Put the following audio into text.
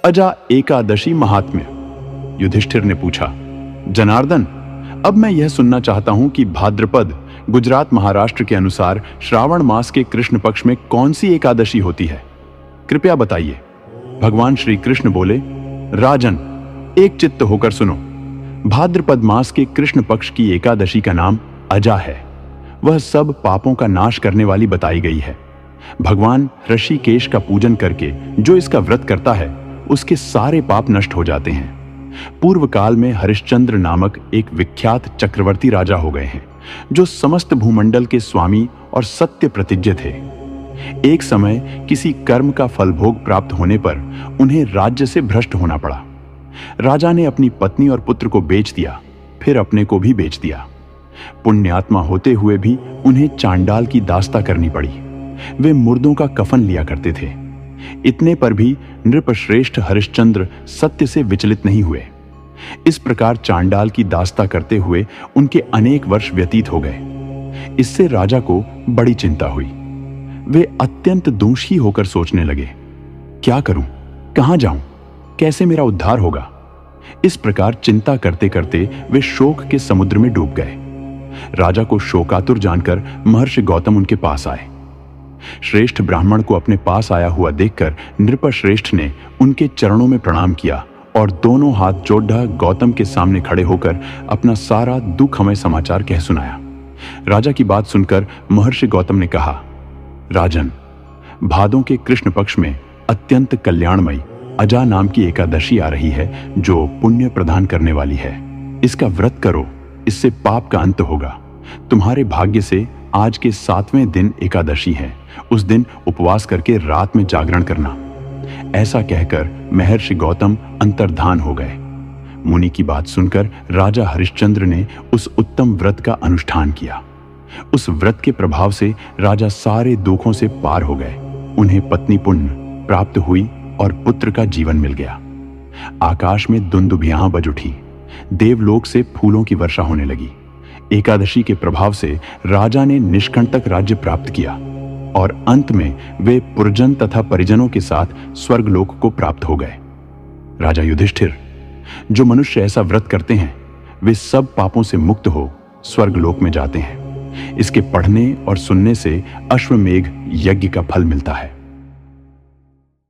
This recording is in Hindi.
अजा एकादशी महात्म्य। युधिष्ठिर ने पूछा, जनार्दन, अब मैं यह सुनना चाहता हूं कि भाद्रपद गुजरात महाराष्ट्र के अनुसार श्रावण मास के कृष्ण पक्ष में कौन सी एकादशी होती है? कृपया बताइए। भगवान श्री कृष्ण बोले, राजन, एक चित्त होकर सुनो। भाद्रपद मास के कृष्ण पक्ष की एकादशी का नाम अजा है। वह सब पापों का नाश करने वाली बताई गई है। भगवान ऋषिकेश का पूजन करके जो इसका व्रत करता है उसके सारे पाप नष्ट हो जाते हैं। पूर्व काल में हरिश्चंद्र नामक एक विख्यात चक्रवर्ती राजा हो गए हैं, जो समस्त भूमंडल के स्वामी और सत्य प्रतिज्ञ थे। एक समय किसी कर्म का फलभोग प्राप्त होने पर उन्हें राज्य से भ्रष्ट होना पड़ा। राजा ने अपनी पत्नी और पुत्र को बेच दिया, फिर अपने को भी बेच दिया। पुण्यात्मा होते हुए भी उन्हें चांडाल की दास्ता करनी पड़ी। वे मुर्दों का कफन लिया करते थे। इतने पर भी नृपश्रेष्ठ हरिश्चंद्र सत्य से विचलित नहीं हुए। इस प्रकार चांडाल की दास्ता करते हुए उनके अनेक वर्ष व्यतीत हो गए। इससे राजा को बड़ी चिंता हुई। वे अत्यंत दोषी होकर सोचने लगे, क्या करूं, कहां जाऊं, कैसे मेरा उद्धार होगा? इस प्रकार चिंता करते करते वे शोक के समुद्र में डूब गए। राजा को शोकातुर जानकर महर्षि गौतम उनके पास आए। श्रेष्ठ ब्राह्मण को अपने पास आया हुआ देखकर नृपश्रेष्ठ ने उनके चरणों में प्रणाम किया और दोनों हाथ जोड़ा गौतम के सामने खड़े होकर अपना सारा दुखमय समाचार कह सुनाया। राजा की बात सुनकर महर्षि गौतम ने कहा, राजन, भादों के कृष्ण पक्ष में अत्यंत कल्याणमयी अजा नाम की एकादशी आ रही है, जो पुण्य प्रदान करने वाली है। इसका व्रत करो, इससे पाप का अंत होगा। तुम्हारे भाग्य से आज के 7वें दिन एकादशी है। उस दिन उपवास करके रात में जागरण करना। ऐसा कहकर महर्षि गौतम अंतर्धान हो गए। मुनि की बात सुनकर राजा हरिश्चंद्र ने उस उत्तम व्रत का अनुष्ठान किया। उस व्रत के प्रभाव से राजा सारे दुखों से पार हो गए। उन्हें पत्नी पुण्य प्राप्त हुई और पुत्र का जीवन मिल गया। आकाश में दुंदुभियां बज उठी। देवलोक से फूलों की वर्षा होने लगी। एकादशी के प्रभाव से राजा ने निष्कंटक राज्य प्राप्त किया और अंत में वे पुरजन तथा परिजनों के साथ स्वर्गलोक को प्राप्त हो गए। राजा युधिष्ठिर, जो मनुष्य ऐसा व्रत करते हैं वे सब पापों से मुक्त हो स्वर्गलोक में जाते हैं। इसके पढ़ने और सुनने से अश्वमेघ यज्ञ का फल मिलता है।